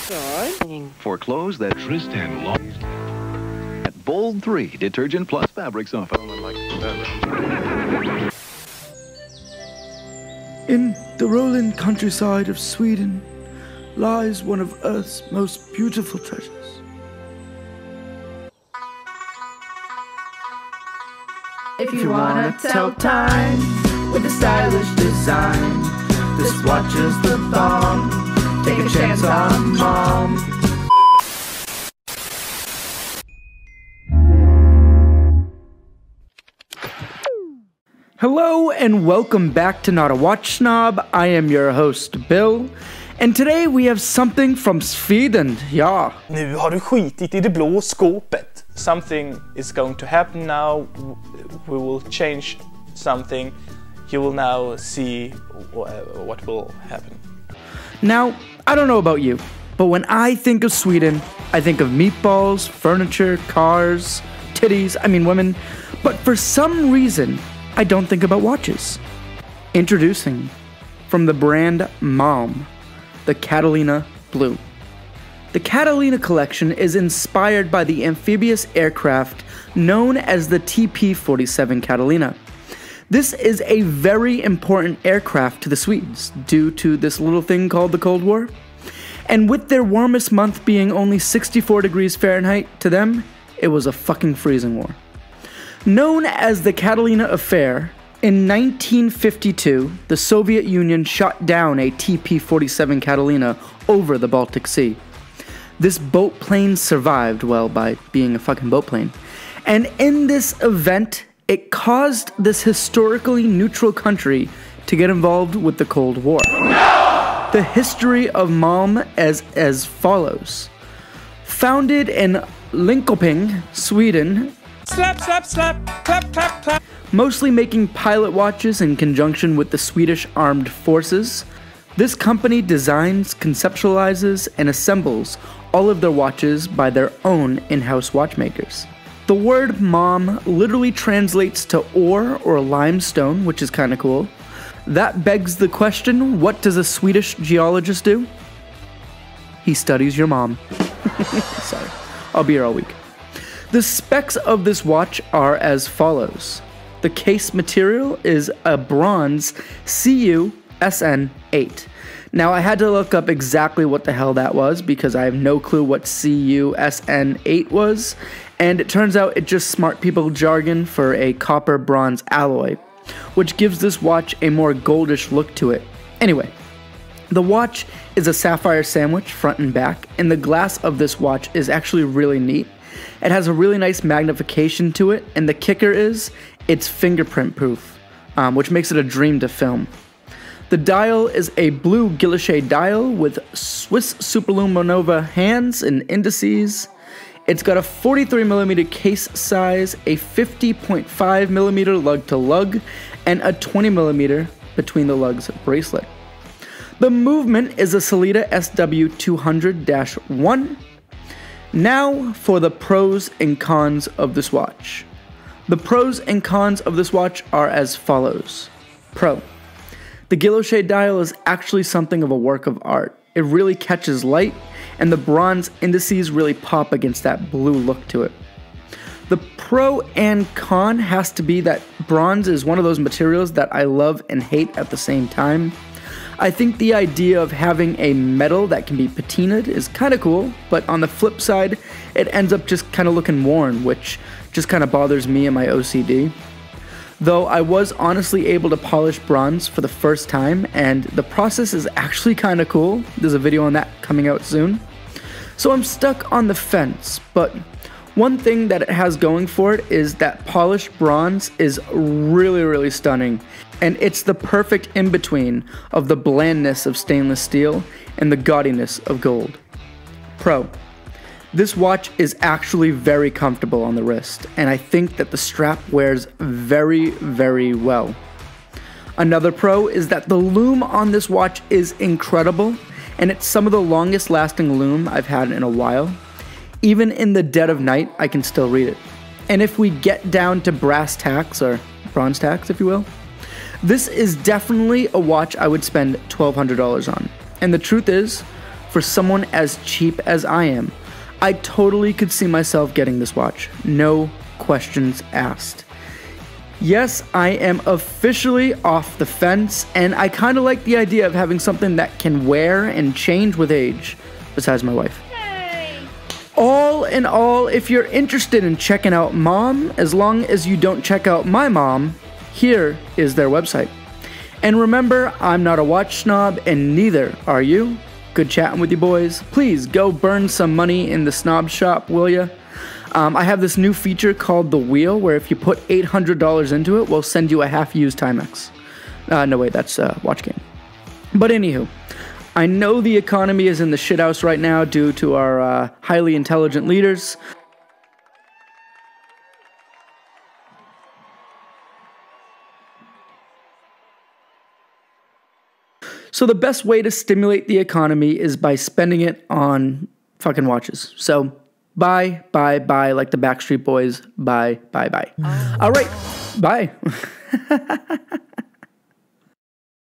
For clothes that Tristan lost. At Bold 3 Detergent Plus Fabric Softener. In the rolling countryside of Sweden lies one of Earth's most beautiful treasures. If you wanna tell time with a stylish design, this watch is the bomb. Take a chance on Malm. Hello and welcome back to Not a Watch Snob. I am your host Bill, and today we have something from Sweden. Ja. Nu har du skitit I det blå skåpet. Something is going to happen now. We will change something. You will now see what will happen. Now, I don't know about you, but when I think of Sweden, I think of meatballs, furniture, cars, titties, women, but for some reason, I don't think about watches. Introducing, from the brand Malm, the Catalina Blue. The Catalina collection is inspired by the amphibious aircraft known as the TP-47 Catalina. This is a very important aircraft to the Swedes due to this little thing called the Cold War. And with their warmest month being only 64 degrees Fahrenheit, to them, it was a fucking freezing war. Known as the Catalina Affair, in 1952, the Soviet Union shot down a TP-47 Catalina over the Baltic Sea. This boat plane survived, well, by being a fucking boat plane. And in this event, it caused this historically neutral country to get involved with the Cold War. No! The history of Malm as follows. Founded in Linköping, Sweden, Slap, slap, slap, clap, clap, clap. Mostly making pilot watches in conjunction with the Swedish Armed Forces, this company designs, conceptualizes, and assembles all of their watches by their own in-house watchmakers. The word Malm literally translates to ore or limestone, which is kind of cool. That begs the question, what does a Swedish geologist do? He studies your mom. Sorry, I'll be here all week. The specs of this watch are as follows. The case material is a bronze CU-SN8. Now, I had to look up exactly what the hell that was because I have no clue what CU-SN8 was, and it turns out it's just smart people jargon for a copper-bronze alloy, which gives this watch a more goldish look to it. Anyway, the watch is a sapphire sandwich front and back, and the glass of this watch is actually really neat. It has a really nice magnification to it, and the kicker is it's fingerprint proof, which makes it a dream to film. The dial is a blue guilloche dial with Swiss Superluminova hands and indices. It's got a 43mm case size, a 50.5mm lug-to-lug, and a 20mm between the lugs bracelet. The movement is a Sellita SW200-1. Now for the pros and cons of this watch. The pros and cons of this watch are as follows. Pro. The guilloche dial is actually something of a work of art. It really catches light, and the bronze indices really pop against that blue look to it. The pro and con has to be that bronze is one of those materials that I love and hate at the same time. I think the idea of having a metal that can be patinaed is kind of cool, but on the flip side, it ends up just kind of looking worn, which just kind of bothers me and my OCD. Though I was honestly able to polish bronze for the first time, and the process is actually kind of cool. There's a video on that coming out soon. So I'm stuck on the fence, but one thing that it has going for it is that polished bronze is really, really stunning, and it's the perfect in-between of the blandness of stainless steel and the gaudiness of gold. Pro. This watch is actually very comfortable on the wrist, and I think that the strap wears very, very well. Another pro is that the lume on this watch is incredible, and it's some of the longest lasting lume I've had in a while. Even in the dead of night, I can still read it. And if we get down to brass tacks, or bronze tacks if you will, this is definitely a watch I would spend $1,200 on. And the truth is, for someone as cheap as I am. I totally could see myself getting this watch. No questions asked. Yes, I am officially off the fence, and I kind of like the idea of having something that can wear and change with age, besides my wife. All in all, if you're interested in checking out Malm, as long as you don't check out my mom, here is their website. And remember, I'm not a watch snob, and neither are you. Good chatting with you boys. Please go burn some money in the snob shop, will ya? I have this new feature called The Wheel, where if you put $800 into it, we'll send you a half-used Timex. No, wait, that's Watch Game. But anywho, I know the economy is in the shithouse right now due to our highly intelligent leaders. So the best way to stimulate the economy is by spending it on fucking watches. So buy, like the Backstreet Boys. Buy. All right, bye.